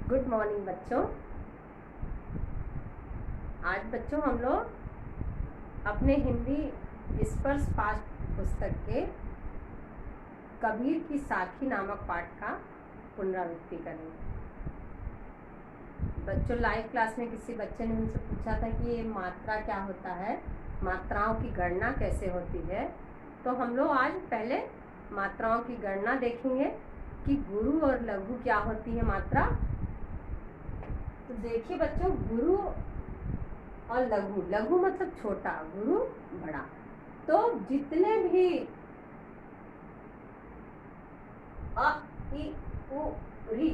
Good morning बच्चों। आज बच्चों हम लोग अपने हिंदी स्पर्श पाठ पुस्तक के कबीर की साखी नामक पाठ का पुनरावृत्ति करेंगे। बच्चों, लाइव क्लास में किसी बच्चे ने मुझसे पूछा था कि ये मात्रा क्या होता है, मात्राओं की गणना कैसे होती है। तो हम लोग आज पहले मात्राओं की गणना देखेंगे कि गुरु और लघु क्या होती है मात्रा। तो देखिए बच्चों, गुरु और लघु, लघु मतलब छोटा, गुरु बड़ा। तो जितने भी अ इ उ री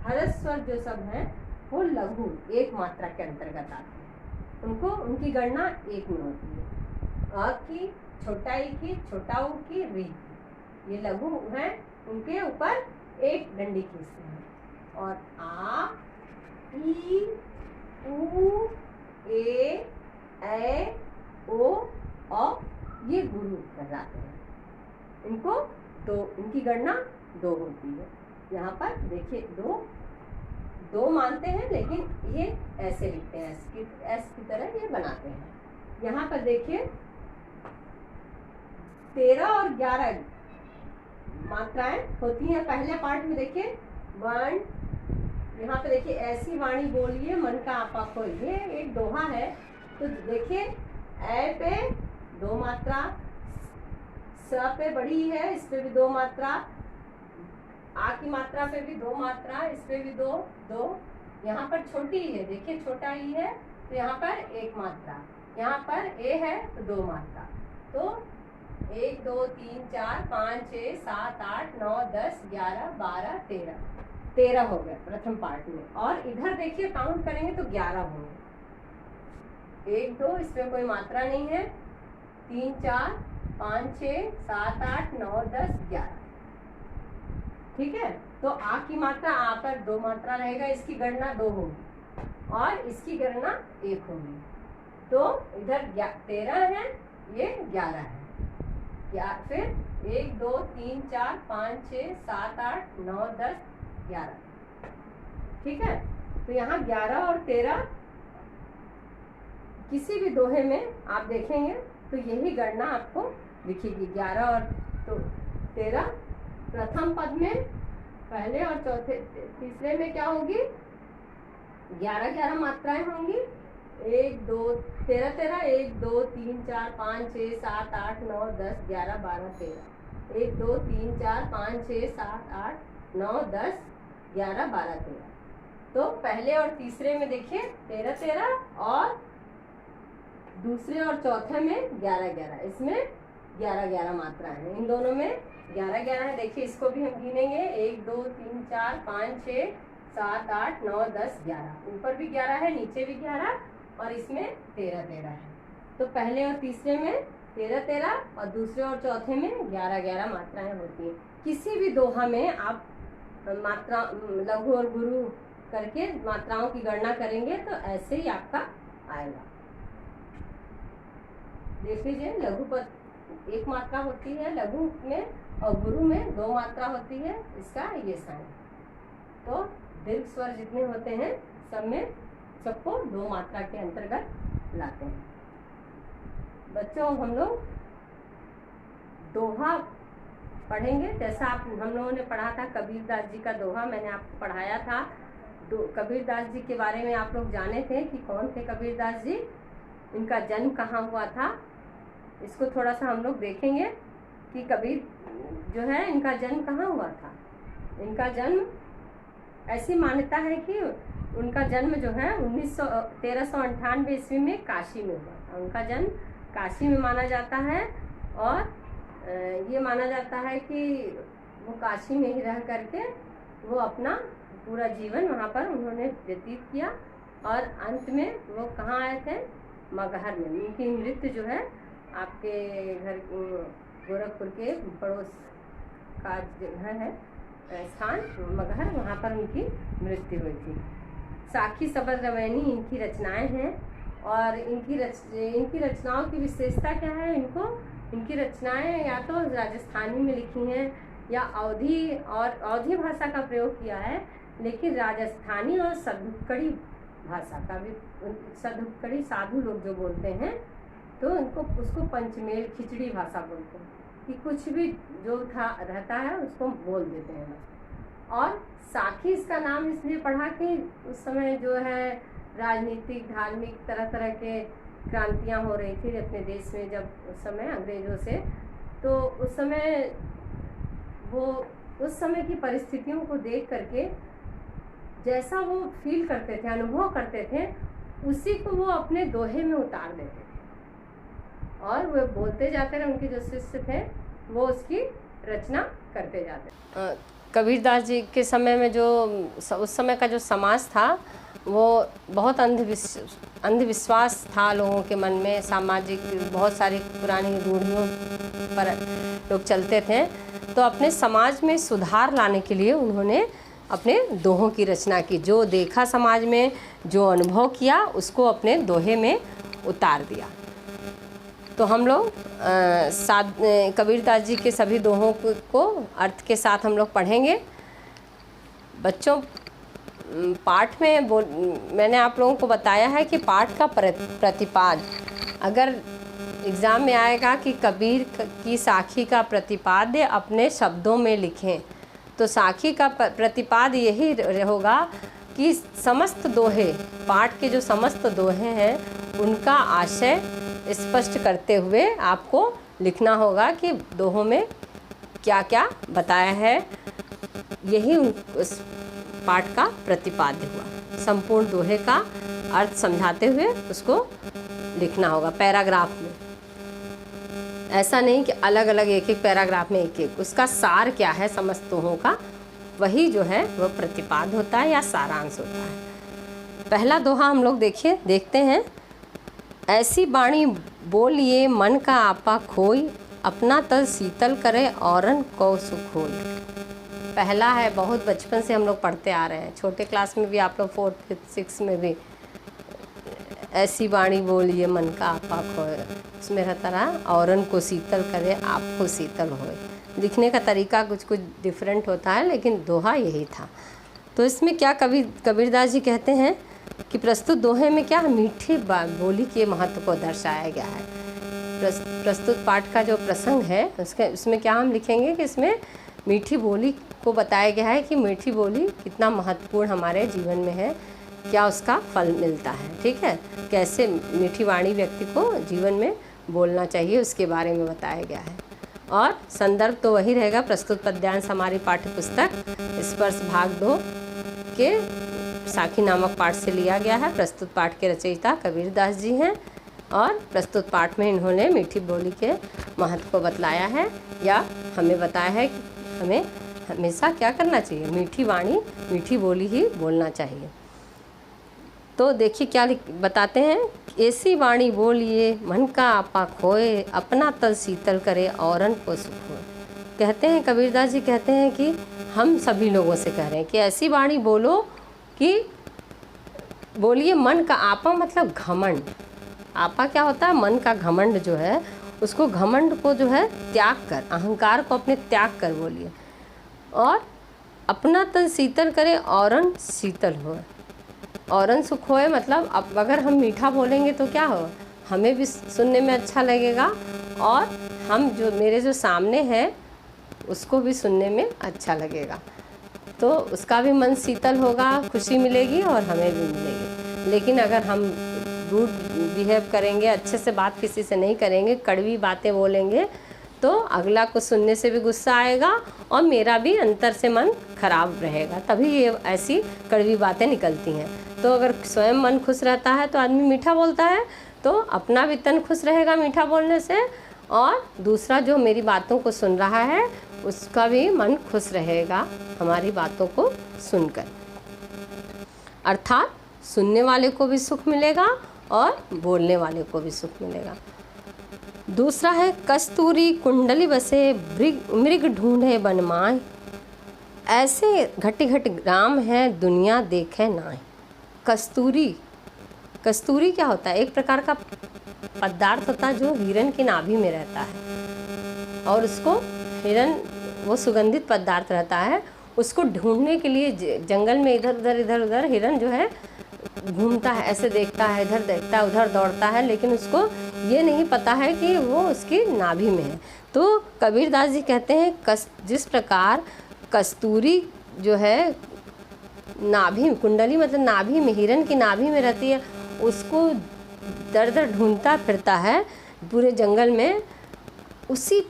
हरस्वर जो सब हैं वो लघु एक मात्रा के अंतर्गत आते हैं। उनको उनकी गणना एक में होती है। अ की, छोटा ई की, छोटा उ की, री की, ये लघु हैं। उनके ऊपर एक डंडी खींचते हैं। और आ, ई, उ, ए, ओ, ये गुरु कहलाते हैं। इनको दो, इनकी गणना दो होती है। यहाँ पर देखिए दो मानते हैं, लेकिन ये ऐसे लिखते हैं, एस की तरह ये बनाते हैं। यहाँ पर देखिए 13 और 11 मात्राएं होती हैं। पहले पार्ट में देखिए 1, यहाँ पे देखिए ऐसी वाणी बोलिए मन का आपा खोइए, एक दोहा है। तो देखिए ए पे 2 मात्रा, स पे बड़ी है, इस पे भी 2 मात्रा, आ की मात्रा पे भी 2 मात्रा, इस पे भी 2। यहाँ पर छोटी है, देखिए छोटा ई है तो यहाँ पर 1 मात्रा, यहाँ पर ए है तो 2 मात्रा। तो 1 2 3 4 5 6 7 8 9 10 11 12 13 हो गए प्रथम पार्ट में। और इधर देखिए काउंट करेंगे तो 11 होंगे। 1 2 इसमें कोई मात्रा नहीं है, 3 4 5 6 7 8 9 10 11। ठीक है। तो आ की मात्रा, आ पर 2 मात्रा रहेगा, इसकी गणना 2 होगी और इसकी गणना 1 होगी। तो इधर 13 है, ये 11 है। फिर 1 2 3 4 5 6 7 8 9 10 11। ठीक है। तो यहाँ 11 और 13 किसी भी दोहे में आप देखेंगे तो यही गणना आपको दिखेगी। 11 और तो 13 प्रथम पद में, पहले और चौथे तीसरे में क्या होगी, 11 मात्राएं होंगी। 1 2 13 1 2 3 4 5 6 7 8 9 10 11 12 13। 1 2 3 4 5 6 7 8 9 10 11 12 13। तो पहले और तीसरे में देखिए 13 और दूसरे और चौथे में 11। इसमें 11 मात्राएं हैं, इन दोनों में 11 है। देखिए इसको भी हम गिनेंगे, 1 2 3 4 5 6 7 8 9 10 11। ऊपर भी 11 है, नीचे भी 11 और इसमें 13 है। तो पहले और तीसरे में 13 और दूसरे और चौथे में 11 मात्राएं होती हैं। किसी भी दोहा में आप मात्रा लघु और गुरु करके मात्राओं की गणना करेंगे तो ऐसे ही आपका आएगा। देख लीजिए, लघु पद 1 मात्रा होती है लघु में और गुरु में 2 मात्रा होती है, इसका ये साइन। तो दीर्घ स्वर जितने होते हैं सब में सबको 2 मात्रा के अंतर्गत लाते हैं। बच्चों, हम लोग दोहा पढ़ेंगे। जैसा हम लोगों ने पढ़ा था कबीरदास जी का दोहा, मैंने आपको पढ़ाया था। कबीरदास जी के बारे में आप लोग जाने थे कि कौन थे कबीरदास जी, इनका जन्म कहाँ हुआ था। इसको थोड़ा सा हम लोग देखेंगे कि कबीर जो है इनका जन्म कहाँ हुआ था। इनका जन्म, ऐसी मान्यता है कि उनका जन्म जो है 1398 ईस्वी में काशी में हुआ था। उनका जन्म काशी में माना जाता है और ये माना जाता है कि वो काशी में ही रह करके वो अपना पूरा जीवन वहाँ पर उन्होंने व्यतीत किया। और अंत में वो कहाँ आए थे, मगहर में। उनकी मृत्यु जो है आपके घर गोरखपुर के पड़ोस का जगह है स्थान मगहर, वहाँ पर उनकी मृत्यु हुई थी। साखी सबद रवैनी इनकी रचनाएं हैं। और इनकी रचनाओं की विशेषता क्या है, इनकी रचनाएं या तो राजस्थानी में लिखी हैं या अवधी भाषा का प्रयोग किया है, लेकिन राजस्थानी और सदुक्कड़ी भाषा का भी, सदुक्कड़ी साधु लोग जो बोलते हैं तो उनको उसको पंचमेल खिचड़ी भाषा बोलते हैं कि कुछ भी जो था रहता है उसको बोल देते हैं। और साखी इसका नाम इसलिए पढ़ा कि उस समय जो है राजनीतिक धार्मिक तरह तरह के क्रांतियां हो रही थी अपने देश में, जब उस समय अंग्रेज़ों से, तो उस समय वो उस समय की परिस्थितियों को देख करके जैसा वो फील करते थे, अनुभव करते थे, उसी को वो अपने दोहे में उतार देते थे और वो बोलते जाते रहे। उनके जो शिष्य थे वो उसकी रचना करते जाते। कबीरदास जी के समय में जो उस समय का जो समाज था वो बहुत अंधविश्वास था लोगों के मन में, सामाजिक बहुत सारी पुरानी रूढ़ियों पर लोग चलते थे। तो अपने समाज में सुधार लाने के लिए उन्होंने अपने दोहों की रचना की। जो देखा समाज में, जो अनुभव किया, उसको अपने दोहे में उतार दिया। तो हम लोग कबीरदास जी के सभी दोहों को अर्थ के साथ हम लोग पढ़ेंगे। बच्चों, पाठ में मैंने आप लोगों को बताया है कि पाठ का प्रतिपाद, अगर एग्ज़ाम में आएगा कि कबीर की साखी का प्रतिपाद्य अपने शब्दों में लिखें, तो साखी का प्रतिपाद यही होगा कि समस्त दोहे, पाठ के जो समस्त दोहे हैं उनका आशय स्पष्ट करते हुए आपको लिखना होगा कि दोहों में क्या क्या बताया है। यही उस पाठ का प्रतिपाद्य हुआ। संपूर्ण दोहे का अर्थ समझाते हुए उसको लिखना होगा पैराग्राफ में। ऐसा नहीं कि अलग अलग एक एक पैराग्राफ में एक एक, उसका सार क्या है समस्त दोहों का, वही जो है वह प्रतिपाद होता है या सारांश होता है। पहला दोहा हम लोग देखते हैं। ऐसी बाणी बोलिए मन का आपा खोई, अपना तन शीतल करे औरन को सुख होई। पहला है, बहुत बचपन से हम लोग पढ़ते आ रहे हैं, छोटे क्लास में भी आप लोग 4th, 5th, 6th में भी ऐसी बाणी बोलिए मन का आपा खोए, उसमें रहता रहा औरन को शीतल करे आपको शीतल होए। लिखने का तरीका कुछ कुछ डिफरेंट होता है, लेकिन दोहा यही था। तो इसमें क्या कबीरदास जी कहते हैं कि प्रस्तुत दोहे में क्या मीठी बोली के महत्व को दर्शाया गया है। प्रस्तुत पाठ का जो प्रसंग है उसमें क्या हम लिखेंगे कि इसमें मीठी बोली को बताया गया है कि मीठी बोली कितना महत्वपूर्ण हमारे जीवन में है, क्या उसका फल मिलता है। ठीक है, कैसे मीठी वाणी व्यक्ति को जीवन में बोलना चाहिए उसके बारे में बताया गया है। और संदर्भ तो वही रहेगा, प्रस्तुत पद्यांश हमारी पाठ्य पुस्तक स्पर्श भाग 2 के साखी नामक पाठ से लिया गया है। प्रस्तुत पाठ के रचयिता कबीरदास जी हैं और प्रस्तुत पाठ में इन्होंने मीठी बोली के महत्व को बतलाया है, या हमें बताया है कि हमें हमेशा क्या करना चाहिए, मीठी वाणी मीठी बोली ही बोलना चाहिए। तो देखिए क्या बताते हैं, ऐसी वाणी बोलिए मन का आपा खोए, अपना तन शीतल करे औरन को सुख होए। कहते हैं कबीरदास जी कहते हैं कि हम सभी लोगों से कह रहे हैं कि ऐसी वाणी बोलो कि बोलिए मन का आपा मतलब घमंड। आपा क्या होता है, मन का घमंड जो है उसको, घमंड को जो है त्याग कर, अहंकार को अपने त्याग कर बोलिए। और अपना तन शीतल करे औरन शीतल होए, औरन सुख होए मतलब अब अगर हम मीठा बोलेंगे तो क्या हो, हमें भी सुनने में अच्छा लगेगा और हम जो मेरे जो सामने है उसको भी सुनने में अच्छा लगेगा, तो उसका भी मन शीतल होगा, खुशी मिलेगी और हमें भी मिलेगी। लेकिन अगर हम रूड बिहेव करेंगे, अच्छे से बात किसी से नहीं करेंगे, कड़वी बातें बोलेंगे, तो अगला को सुनने से भी गुस्सा आएगा और मेरा भी अंतर से मन खराब रहेगा, तभी ये ऐसी कड़वी बातें निकलती हैं। तो अगर स्वयं मन खुश रहता है तो आदमी मीठा बोलता है, तो अपना भी तन खुश रहेगा मीठा बोलने से, और दूसरा जो मेरी बातों को सुन रहा है उसका भी मन खुश रहेगा हमारी बातों को सुनकर। अर्थात सुनने वाले को भी सुख मिलेगा और बोलने वाले को भी सुख मिलेगा। दूसरा है, कस्तूरी कुंडली बसे मृग ढूंढे बनमाए, ऐसे घटी घट ग्राम है दुनिया देखे नाय। कस्तूरी क्या होता है, एक प्रकार का पदार्थ होता है जो हिरण की नाभि में रहता है, और उसको हिरण, वो सुगंधित पदार्थ रहता है, उसको ढूंढने के लिए जंगल में इधर उधर हिरन जो है घूमता है, ऐसे देखता है, इधर देखता है, उधर दौड़ता है, लेकिन उसको ये नहीं पता है कि वो उसकी नाभि में है। तो कबीरदास जी कहते हैं जिस प्रकार कस्तूरी जो है नाभि, कुंडली मतलब नाभि में, हिरन की नाभि में रहती है, उसको दर दर ढूंढता फिरता है पूरे जंगल में, उसी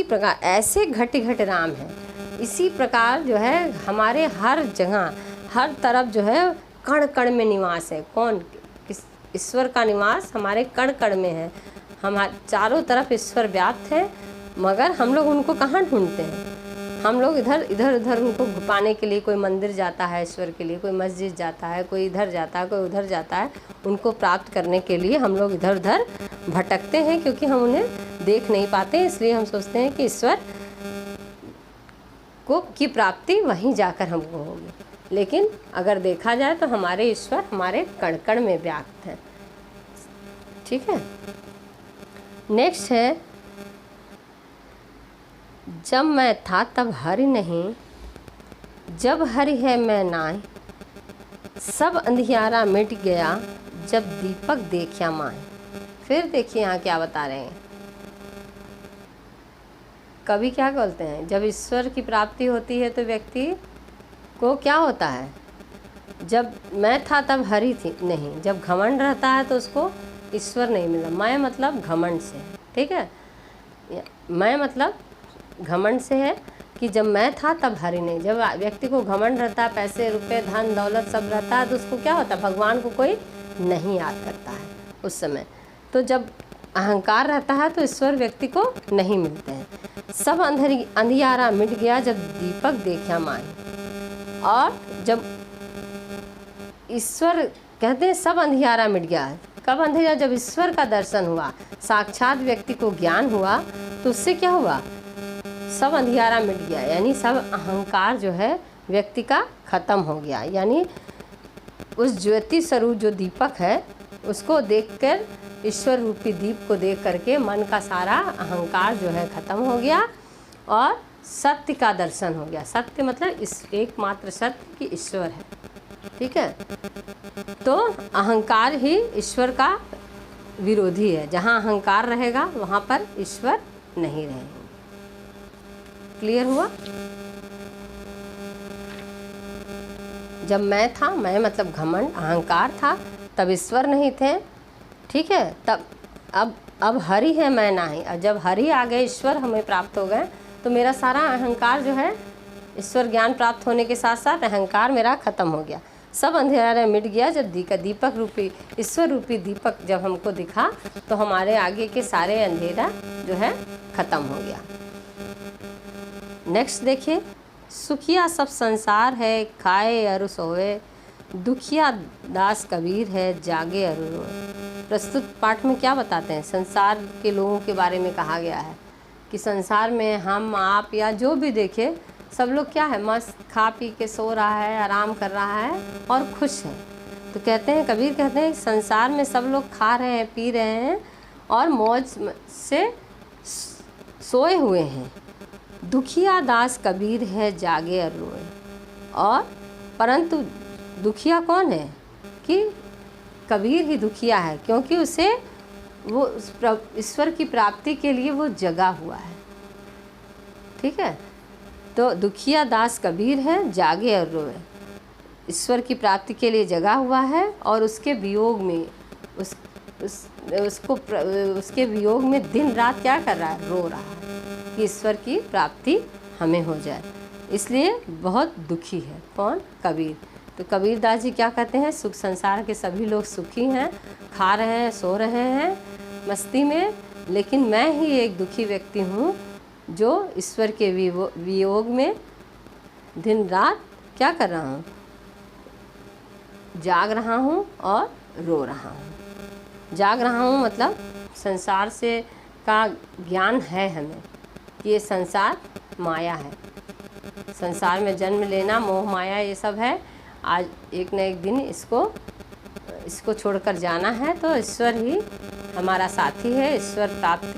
प्रकार ऐसे घट घट राम है। इसी प्रकार जो है हमारे हर जगह हर तरफ जो है कण कण में निवास है। कौन? ईश्वर का निवास हमारे कण कण में है। हमारे चारों तरफ ईश्वर व्याप्त है, मगर हम लोग उनको कहाँ ढूंढते हैं? हम लोग इधर उधर उनको पाने के लिए, कोई मंदिर जाता है ईश्वर के लिए, कोई मस्जिद जाता है, कोई इधर जाता है, कोई उधर जाता है। उनको प्राप्त करने के लिए हम लोग इधर उधर भटकते हैं, क्योंकि हम उन्हें देख नहीं पाते। इसलिए हम सोचते हैं कि ईश्वर की प्राप्ति वहीं जाकर हमको होगी। लेकिन अगर देखा जाए तो हमारे ईश्वर हमारे कण कण में व्याप्त है। ठीक है। नेक्स्ट है, जब मैं था तब हरि नहीं, जब हरि है मैं नाय, सब अंधियारा मिट गया जब दीपक देखा माए। फिर देखिए यहाँ क्या बता रहे हैं कवि, क्या बोलते हैं? जब ईश्वर की प्राप्ति होती है तो व्यक्ति को क्या होता है? जब मैं था तब हरि थी नहीं, जब घमंड रहता है तो उसको ईश्वर नहीं मिला। मैं मतलब घमंड से है, ठीक है। मैं मतलब घमंड से है कि जब मैं था तब हरि नहीं। जब व्यक्ति को घमंड रहता है, पैसे रुपए धन दौलत सब रहता है, तो उसको क्या होता है? भगवान को कोई नहीं याद करता है उस समय। तो जब अहंकार रहता है तो ईश्वर व्यक्ति को नहीं मिलते हैं। सब अंधियारा मिट गया जब दीपक देखा माए। और जब ईश्वर कहते हैं सब अंधियारा मिट गया, कब अंधेरा? जब ईश्वर का दर्शन हुआ, साक्षात व्यक्ति को ज्ञान हुआ, तो उससे क्या हुआ? सब अंधियारा मिट गया, यानी सब अहंकार जो है व्यक्ति का खत्म हो गया। यानी उस ज्योति स्वरूप जो दीपक है उसको देखकर, ईश्वर रूपी दीप को देख करके मन का सारा अहंकार जो है खत्म हो गया और सत्य का दर्शन हो गया। सत्य मतलब इस एकमात्र सत्य कि ईश्वर है, ठीक है। तो अहंकार ही ईश्वर का विरोधी है। जहाँ अहंकार रहेगा वहाँ पर ईश्वर नहीं रहेंगे। क्लियर हुआ? जब मैं था, मैं मतलब घमंड अहंकार था, तब ईश्वर नहीं थे, ठीक है। तब अब हरि है मैं नहीं। और जब हरि आ गए, ईश्वर हमें प्राप्त हो गए, तो मेरा सारा अहंकार जो है, ईश्वर ज्ञान प्राप्त होने के साथ साथ अहंकार मेरा खत्म हो गया। सब अंधेरा मिट गया जब दीपक रूपी, ईश्वर रूपी दीपक जब हमको दिखा, तो हमारे आगे के सारे अंधेरा जो है खत्म हो गया। नेक्स्ट देखिए, सुखिया सब संसार है, खाए अरु सोए, दुखिया दास कबीर है, जागे अरु रोए। प्रस्तुत पाठ में क्या बताते हैं? संसार के लोगों के बारे में कहा गया है कि संसार में हम आप या जो भी देखे, सब लोग क्या है? मस्त खा पी के सो रहा है, आराम कर रहा है और खुश है। तो कहते हैं, कबीर कहते हैं, संसार में सब लोग खा रहे हैं, पी रहे हैं और मौज से सोए हुए हैं। दुखिया दास कबीर है, जागे और रोए। और परंतु दुखिया कौन है? कि कबीर ही दुखिया है, क्योंकि उसे वो ईश्वर की प्राप्ति के लिए वो जगा हुआ है, ठीक है। तो दुखिया दास कबीर है, जागे और रोए। ईश्वर की प्राप्ति के लिए जगा हुआ है और उसके वियोग में उसके वियोग में दिन रात क्या कर रहा है? रो रहा है कि ईश्वर की प्राप्ति हमें हो जाए। इसलिए बहुत दुखी है। कौन? कबीर। तो कबीरदास जी क्या कहते हैं? सुख संसार के सभी लोग सुखी हैं, खा रहे हैं, सो रहे हैं मस्ती में, लेकिन मैं ही एक दुखी व्यक्ति हूँ जो ईश्वर के वियोग में दिन रात क्या कर रहा हूँ? जाग रहा हूँ और रो रहा हूँ। जाग रहा हूँ मतलब संसार से का ज्ञान है हमें कि ये संसार माया है, संसार में जन्म लेना मोह माया ये सब है। आज एक न एक दिन इसको छोड़कर जाना है, तो ईश्वर ही हमारा साथी है। ईश्वर प्राप्त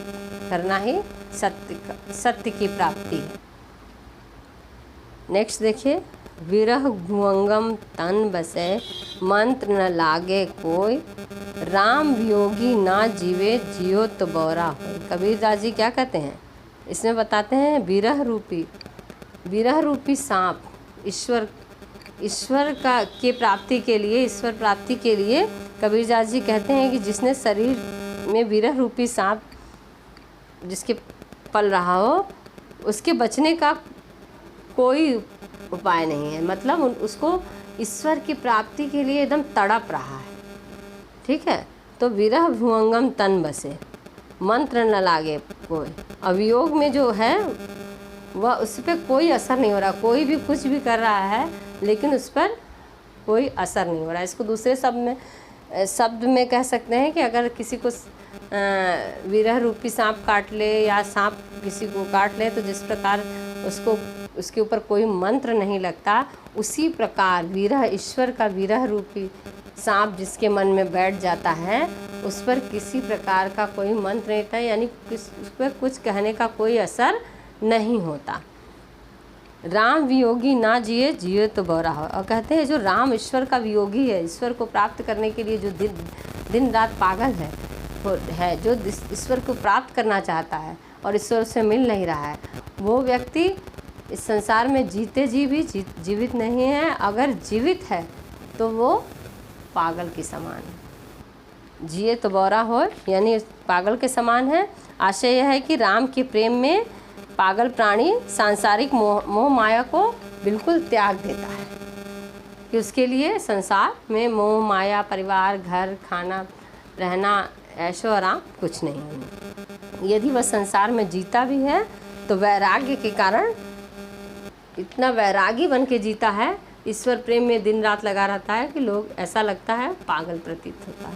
करना ही सत्य की प्राप्ति है। नेक्स्ट देखिए, विरह भुवंगम तन बसे मंत्र न लागे कोई, राम वियोगी ना जीवे जियो तो बौरा हो। कबीरदास जी क्या कहते हैं, इसमें बताते हैं विरह रूपी सांप ईश्वर का के प्राप्ति के लिए, ईश्वर प्राप्ति के लिए कबीरदास जी कहते हैं कि जिसने शरीर में विरह रूपी सांप जिसके पल रहा हो, उसके बचने का कोई उपाय नहीं है। मतलब उसको ईश्वर की प्राप्ति के लिए एकदम तड़प रहा है। ठीक है, तो विरह भुवंगम तन बसे मंत्र न लागे कोई, अवियोग में जो है वह उस पर कोई असर नहीं हो रहा। कोई भी कुछ भी कर रहा है लेकिन उस पर कोई असर नहीं हो रहा। इसको दूसरे शब्द में कह सकते हैं कि अगर किसी को विरह रूपी सांप काट ले या सांप किसी को काट ले, तो जिस प्रकार उसके ऊपर कोई मंत्र नहीं लगता, उसी प्रकार विरह, ईश्वर का विरह रूपी सांप जिसके मन में बैठ जाता है, उस पर किसी प्रकार का कोई मंत्र नहीं था, यानी उस पर कुछ कहने का कोई असर नहीं होता। राम वियोगी ना जिए जिए तो बौरा हो। और कहते हैं जो राम ईश्वर का वियोगी है, ईश्वर को प्राप्त करने के लिए जो दिन रात पागल है, जो ईश्वर को प्राप्त करना चाहता है और ईश्वर से मिल नहीं रहा है, वो व्यक्ति इस संसार में जीते जी भी जीवित नहीं है। अगर जीवित है तो वो पागल के समान है। जिए तो बौरा हो यानी पागल के समान है। आशय यह है कि राम के प्रेम में पागल प्राणी सांसारिक मोह माया को बिल्कुल त्याग देता है, कि उसके लिए संसार में मोह माया, परिवार, घर, खाना, रहना, ऐशो आराम कुछ नहीं है। यदि वह संसार में जीता भी है तो वैराग्य के कारण इतना वैरागी बन के जीता है, ईश्वर प्रेम में दिन रात लगा रहता है कि लोग ऐसा लगता है पागल प्रतीत होता है।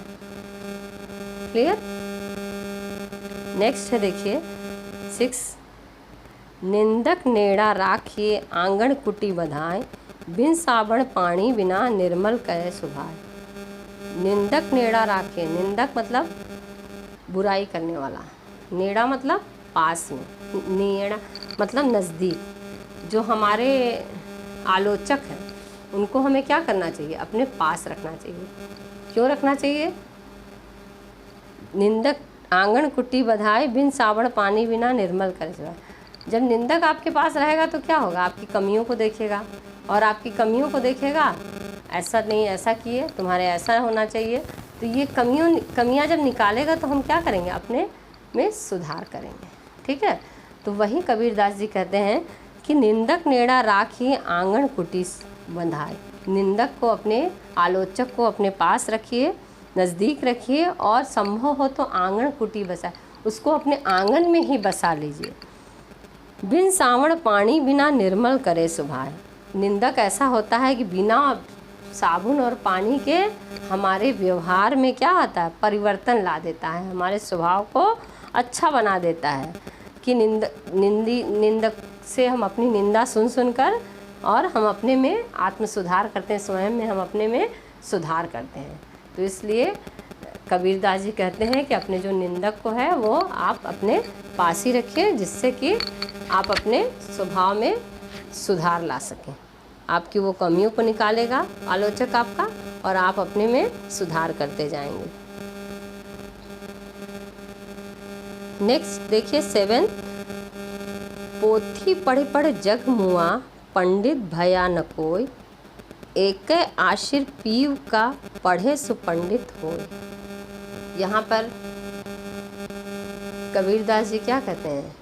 क्लियर। नेक्स्ट है देखिए 6, निंदक नेड़ा राखिए आंगन कुटी बधाए, बिन साबण पानी बिना निर्मल करे सुभाए। निंदक नेड़ा राखे, निंदक मतलब बुराई करने वाला, नेड़ा मतलब पास में, नेड़ा मतलब नज़दीक। जो हमारे आलोचक हैं उनको हमें क्या करना चाहिए, अपने पास रखना चाहिए। क्यों रखना चाहिए? निंदक आंगन कुटी बधाए, बिन साबण पानी बिना निर्मल करे सुभाए। जब निंदक आपके पास रहेगा तो क्या होगा, आपकी कमियों को देखेगा और आपकी कमियों को देखेगा, ऐसा नहीं ऐसा किए, तुम्हारे ऐसा होना चाहिए। तो ये कमियां जब निकालेगा तो हम क्या करेंगे, अपने में सुधार करेंगे। ठीक है, तो वही कबीरदास जी कहते हैं कि निंदक नेड़ा राखिए आंगन कुटी बंधाए। निंदक को, अपने आलोचक को अपने पास रखिए, नज़दीक रखिए और संभव हो तो आंगन कुटी बसाए, उसको अपने आंगन में ही बसा लीजिए। बिन सावण पानी बिना निर्मल करे सुभाए। निंदक ऐसा होता है कि बिना साबुन और पानी के हमारे व्यवहार में क्या आता है, परिवर्तन ला देता है, हमारे स्वभाव को अच्छा बना देता है। कि निंदक से हम अपनी निंदा सुनकर और हम अपने में आत्म सुधार करते हैं, स्वयं में हम अपने में सुधार करते हैं। तो इसलिए कबीरदास जी कहते हैं कि अपने जो निंदक को है वो आप अपने पास ही रखिए, जिससे कि आप अपने स्वभाव में सुधार ला सकें। आपकी वो कमियों को निकालेगा आलोचक आपका, और आप अपने में सुधार करते जाएंगे। नेक्स्ट देखिए 7, पोथी पढ़ पढ़ जग मुआ, पंडित भया न कोई, एक आशिर पीव का पढ़े सुपंडित होय। यहाँ पर कबीरदास जी क्या कहते हैं,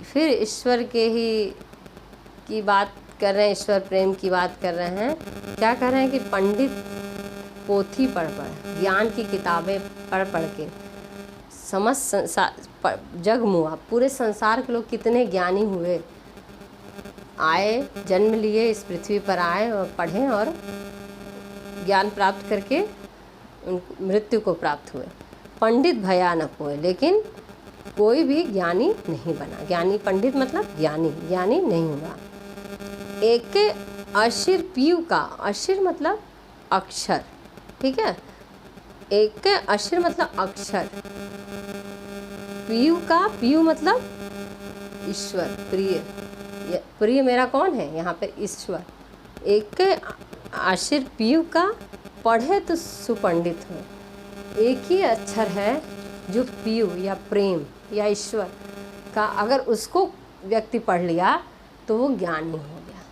फिर ईश्वर के ही की बात कर रहे हैं, ईश्वर प्रेम की बात कर रहे हैं। क्या कर रहे हैं कि पंडित पोथी पढ़ पढ़, ज्ञान की किताबें पढ़ पढ़ के समस्त संसार जग मुआ, पूरे संसार के लोग कितने ज्ञानी हुए, आए, जन्म लिए, इस पृथ्वी पर आए और पढ़े और ज्ञान प्राप्त करके मृत्यु को प्राप्त हुए। पंडित भया न कोई, लेकिन कोई भी ज्ञानी नहीं बना। ज्ञानी, पंडित मतलब ज्ञानी नहीं हुआ। एक अशिर पीव का, अशिर मतलब अक्षर, ठीक है, एक अशिर मतलब अक्षर, पीव का, पीव मतलब ईश्वर प्रिय, प्रिय मेरा कौन है यहाँ पे? ईश्वर। एक आशीर पीयू का पढ़े तो सुपंडित हो। एक ही अक्षर है जो पीयू या प्रेम या ईश्वर का, अगर उसको व्यक्ति पढ़ लिया तो वो ज्ञानी हो गया।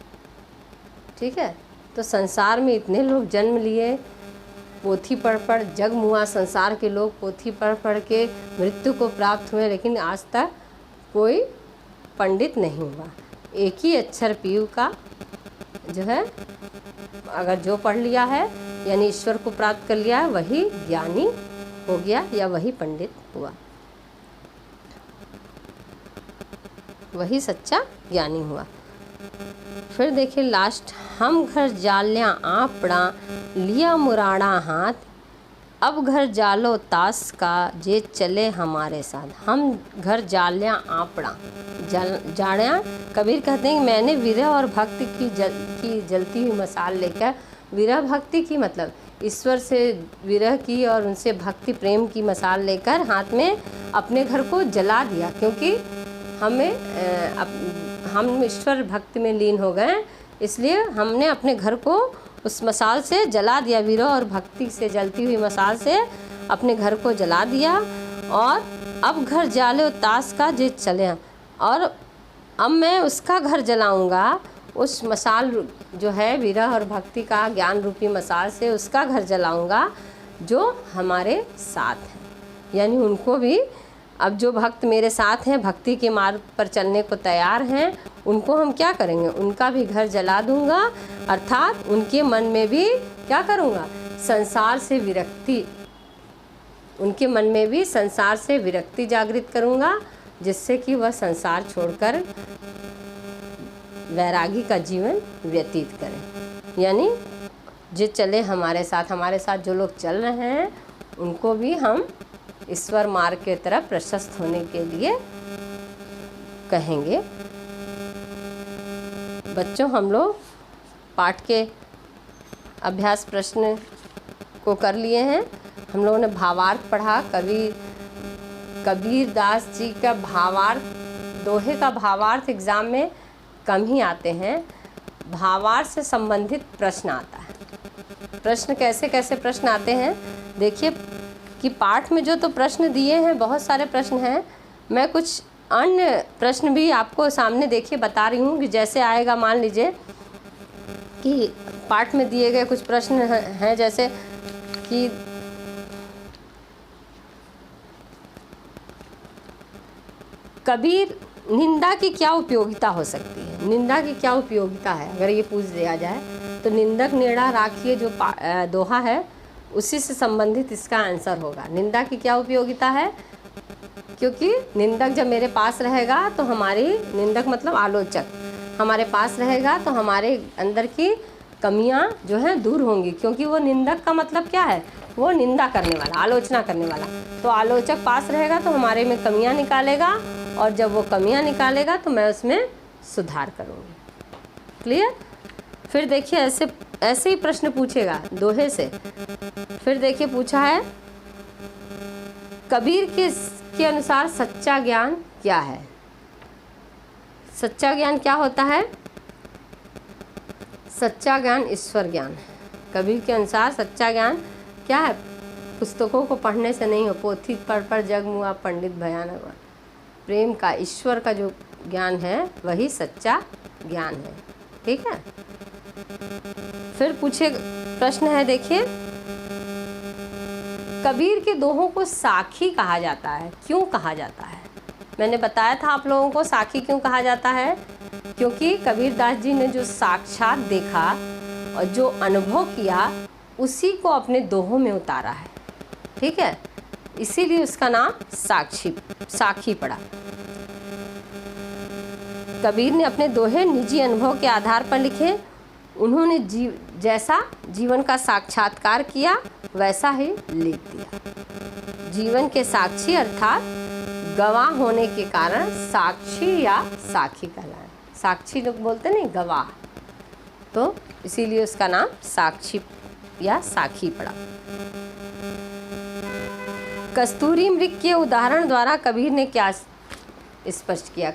ठीक है, तो संसार में इतने लोग जन्म लिए, पोथी पढ़ जग मुआ संसार के लोग पोथी पढ़ के मृत्यु को प्राप्त हुए, लेकिन आज तक कोई पंडित नहीं हुआ। एक ही अक्षर पीयू का जो है, अगर जो पढ़ लिया है यानी ईश्वर को प्राप्त कर लिया है, वही ज्ञानी हो गया या वही पंडित हुआ, वही सच्चा ज्ञानी हुआ। फिर देखिए लास्ट, हम घर जाल्या आपड़ा लिया मुराड़ा हाथ, अब घर जालो तास का जे चले हमारे साथ। हम घर जाल्या आपड़ा जाड़ा, कबीर कहते हैं कि मैंने विरह और भक्ति की जलती हुई मसाल लेकर, विरह भक्ति की मतलब ईश्वर से विरह की और उनसे भक्ति प्रेम की मसाल लेकर हाथ में अपने घर को जला दिया, क्योंकि हम ईश्वर भक्ति में लीन हो गए, इसलिए हमने अपने घर को उस मसाल से जला दिया। विरह और भक्ति से जलती हुई मसाल से अपने घर को जला दिया। और अब घर जाले ताश का जे चले, और अब मैं उसका घर जलाऊंगा, उस मसाल जो है विरह और भक्ति का ज्ञान रूपी मसाल से उसका घर जलाऊंगा जो हमारे साथ हैं। यानी उनको भी, अब जो भक्त मेरे साथ हैं, भक्ति के मार्ग पर चलने को तैयार हैं, उनको हम क्या करेंगे? उनका भी घर जला दूंगा, अर्थात उनके मन में भी क्या करूंगा? संसार से विरक्ति, उनके मन में भी संसार से विरक्ति जागृत करूंगा, जिससे कि वह संसार छोड़कर वैरागी का जीवन व्यतीत करें। यानी जो चले हमारे साथ जो लोग चल रहे हैं, उनको भी हम ईश्वर मार्ग के तरफ प्रशस्त होने के लिए कहेंगे। बच्चों, हम लोग पाठ के अभ्यास प्रश्न को कर लिए हैं। हम लोगों ने भावार्थ पढ़ा। कबीर दास जी का भावार्थ, दोहे का भावार्थ एग्ज़ाम में कम ही आते हैं। भावार्थ से संबंधित प्रश्न आता है। प्रश्न कैसे कैसे प्रश्न आते हैं देखिए, कि पाठ में जो तो प्रश्न दिए हैं, बहुत सारे प्रश्न हैं, मैं कुछ अन्य प्रश्न भी आपको सामने देखिए बता रही हूँ कि जैसे आएगा। मान लीजिए कि पाठ में दिए गए कुछ प्रश्न हैं, जैसे कि कबीर, निंदा की क्या उपयोगिता हो सकती है? निंदा की क्या उपयोगिता है, अगर ये पूछ दिया जाए तो निंदक नेड़ा राखिए जो दोहा है, उसी से संबंधित इसका आंसर होगा। निंदा की क्या उपयोगिता है? क्योंकि निंदक जब मेरे पास रहेगा तो हमारी, निंदक मतलब आलोचक, हमारे पास रहेगा तो हमारे अंदर की कमियां जो हैं दूर होंगी। क्योंकि वो निंदक का मतलब क्या है? वो निंदा करने वाला, आलोचना करने वाला। तो आलोचक पास रहेगा तो हमारे में कमियां निकालेगा, और जब वो कमियां निकालेगा तो मैं उसमें सुधार करूँगी। क्लियर? फिर देखिए ऐसे ही प्रश्न पूछेगा दोहे से। फिर देखिए पूछा है, कबीर के अनुसार सच्चा ज्ञान क्या है? सच्चा ज्ञान क्या होता है? सच्चा ज्ञान ईश्वर ज्ञान है। कबीर के अनुसार सच्चा ज्ञान क्या है? पुस्तकों को पढ़ने से नहीं हो, पोथी पढ़ जग मुआ पंडित भयानक। प्रेम का, ईश्वर का जो ज्ञान है वही सच्चा ज्ञान है। ठीक है। फिर पूछे प्रश्न है, देखिए, कबीर के दोहों को साखी कहा जाता है, क्यों कहा जाता है? मैंने बताया था आप लोगों को साखी क्यों कहा जाता है। क्योंकि कबीर दास जी ने जो साक्षात देखा और जो अनुभव किया, उसी को अपने दोहों में उतारा है। ठीक है, इसीलिए उसका नाम साखी पड़ा। कबीर ने अपने दोहे निजी अनुभव के आधार पर लिखे। उन्होंने जैसा जीवन का साक्षात्कार किया वैसा ही लिख दिया। जीवन के साक्षी अर्थात गवाह होने के कारण साक्षी या साखी कहलाए। साक्षी लोग बोलते नहीं, गवाह, तो इसीलिए उसका नाम साक्षी या साखी पड़ा। कस्तूरी मृग के उदाहरण द्वारा कबीर ने क्या स्पष्ट किया?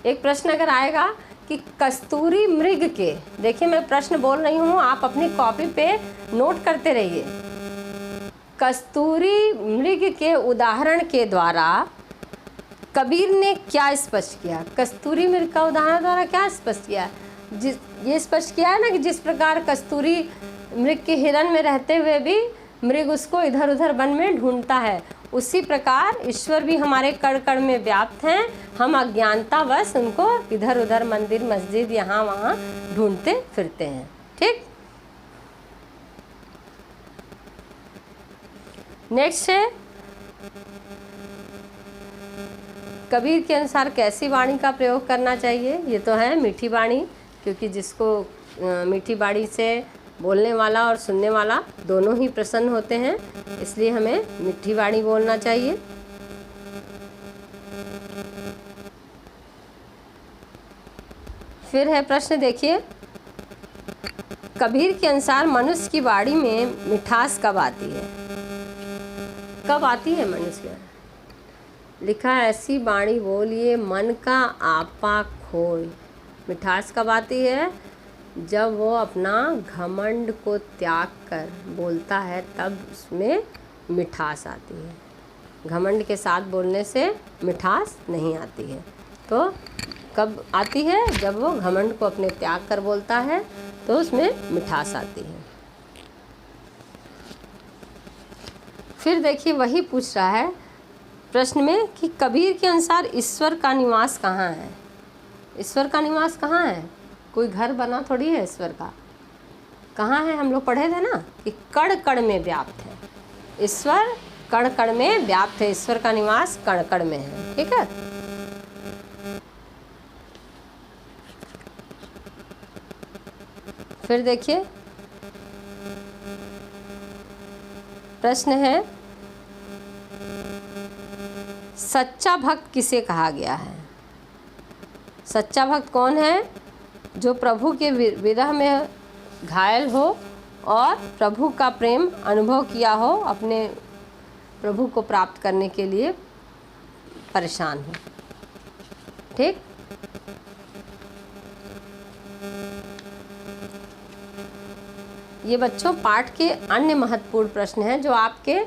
एक प्रश्न अगर आएगा कि कस्तूरी मृग के, देखिए मैं प्रश्न बोल रही हूँ, आप अपनी कॉपी पे नोट करते रहिए। कस्तूरी मृग के उदाहरण के द्वारा कबीर ने क्या स्पष्ट किया? कस्तूरी मृग का उदाहरण द्वारा क्या स्पष्ट किया? ये स्पष्ट किया है ना कि जिस प्रकार कस्तूरी मृग के हिरन में रहते हुए भी मृग उसको इधर उधर वन में ढूंढता है, उसी प्रकार ईश्वर भी हमारे कण कण में व्याप्त हैं। हम अज्ञानतावश उनको इधर उधर मंदिर मस्जिद यहाँ वहाँ ढूंढते फिरते हैं। ठीक, नेक्स्ट है कबीर के अनुसार कैसी वाणी का प्रयोग करना चाहिए? ये तो है मीठी वाणी, क्योंकि जिसको मीठी वाणी से बोलने वाला और सुनने वाला दोनों ही प्रसन्न होते हैं, इसलिए हमें मीठी वाणी बोलना चाहिए। फिर है प्रश्न, देखिए कबीर के अनुसार मनुष्य की वाणी में मिठास कब आती है? कब आती है मनुष्य की? लिखा है ऐसी वाणी बोलिए मन का आपा खोए। मिठास कब आती है? जब वो अपना घमंड को त्याग कर बोलता है, तब उसमें मिठास आती है। घमंड के साथ बोलने से मिठास नहीं आती है। तो कब आती है? जब वो घमंड को अपने त्याग कर बोलता है तो उसमें मिठास आती है। फिर देखिए वही पूछ रहा है प्रश्न में कि कबीर के अनुसार ईश्वर का निवास कहाँ है? ईश्वर का निवास कहाँ है? कोई घर बना थोड़ी है ईश्वर का। कहाँ है? हम लोग पढ़े थे ना कि कण कण में व्याप्त है। ईश्वर कण कण में व्याप्त है, ईश्वर का निवास कण कण में है। ठीक है, फिर देखिए प्रश्न है सच्चा भक्त किसे कहा गया है? सच्चा भक्त कौन है? जो प्रभु के विरह में घायल हो और प्रभु का प्रेम अनुभव किया हो, अपने प्रभु को प्राप्त करने के लिए परेशान हो। ठीक, ये बच्चों पाठ के अन्य महत्वपूर्ण प्रश्न हैं जो आपके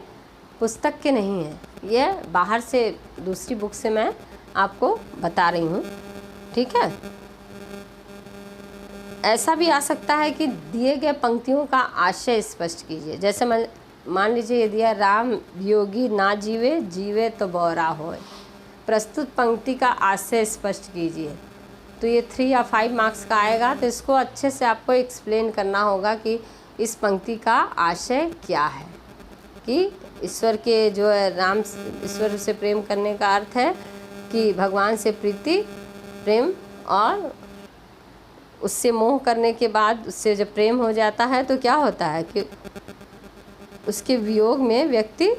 पुस्तक के नहीं हैं। ये बाहर से दूसरी बुक से मैं आपको बता रही हूँ। ठीक है, ऐसा भी आ सकता है कि दिए गए पंक्तियों का आशय स्पष्ट कीजिए। जैसे मान लीजिए ये दिया राम योगी ना जीवे, जीवे तो बौरा होए। प्रस्तुत पंक्ति का आशय स्पष्ट कीजिए। तो ये 3 या 5 मार्क्स का आएगा। तो इसको अच्छे से आपको एक्सप्लेन करना होगा कि इस पंक्ति का आशय क्या है। कि ईश्वर के जो है राम ईश्वर से प्रेम करने का अर्थ है कि भगवान से प्रीति प्रेम, और उससे मोह करने के बाद उससे जब प्रेम हो जाता है तो क्या होता है कि उसके वियोग में व्यक्ति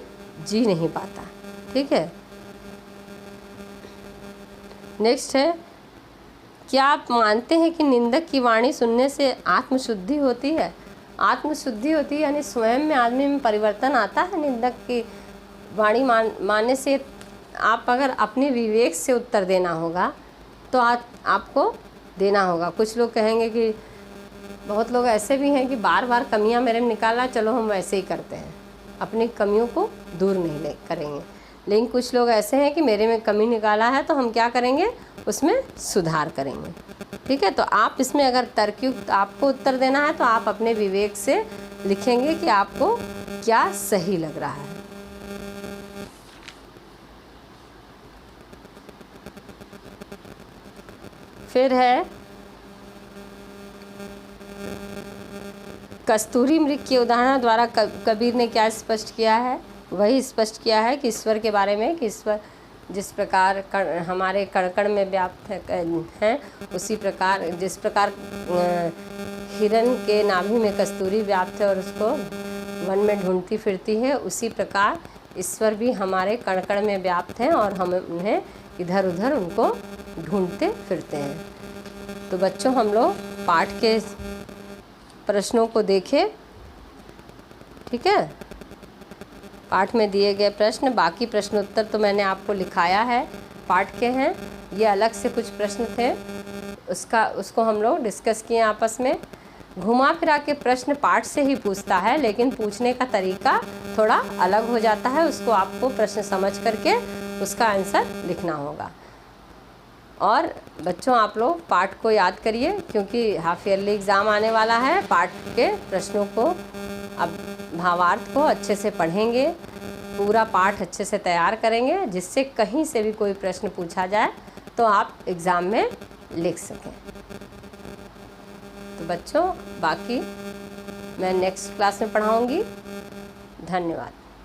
जी नहीं पाता। ठीक है, नेक्स्ट है क्या आप मानते हैं कि निंदक की वाणी सुनने से आत्मशुद्धि होती है? आत्मशुद्धि होती है यानी स्वयं में आदमी में परिवर्तन आता है। निंदक की वाणी मानने से आप अगर अपने विवेक से उत्तर देना होगा तो आपको देना होगा। कुछ लोग कहेंगे कि बहुत लोग ऐसे भी हैं कि बार बार कमियां मेरे में निकाला, चलो हम वैसे ही करते हैं, अपनी कमियों को दूर नहीं करेंगे। लेकिन कुछ लोग ऐसे हैं कि मेरे में कमी निकाला है तो हम क्या करेंगे, उसमें सुधार करेंगे। ठीक है, तो आप इसमें अगर तर्कयुक्त आपको उत्तर देना है तो आप अपने विवेक से लिखेंगे कि आपको क्या सही लग रहा है। फिर है कस्तूरी मृग के उदाहरण द्वारा कबीर ने क्या स्पष्ट किया है? वही स्पष्ट किया है कि ईश्वर के बारे में कि ईश्वर जिस प्रकार हमारे कण कण में व्याप्त हैं, उसी प्रकार जिस प्रकार हिरन के नाभि में कस्तूरी व्याप्त है और उसको वन में ढूंढती फिरती है, उसी प्रकार ईश्वर भी हमारे कण कण में व्याप्त हैं और हम उन्हें इधर उधर उनको ढूंढते फिरते हैं। तो बच्चों हम लोग पाठ के प्रश्नों को देखें। ठीक है, पाठ में दिए गए प्रश्न, बाकी प्रश्नोत्तर तो मैंने आपको लिखाया है, पाठ के हैं। ये अलग से कुछ प्रश्न थे उसको हम लोग डिस्कस किए आपस में। घुमा फिरा के प्रश्न पाठ से ही पूछता है, लेकिन पूछने का तरीका थोड़ा अलग हो जाता है। उसको आपको प्रश्न समझ करके उसका आंसर लिखना होगा। और बच्चों, आप लोग पाठ को याद करिए, क्योंकि हाफ ईयरली एग्ज़ाम आने वाला है। पाठ के प्रश्नों को, अब भावार्थ को अच्छे से पढ़ेंगे, पूरा पाठ अच्छे से तैयार करेंगे, जिससे कहीं से भी कोई प्रश्न पूछा जाए तो आप एग्ज़ाम में लिख सकें। तो बच्चों, बाकी मैं नेक्स्ट क्लास में पढ़ाऊँगी। धन्यवाद।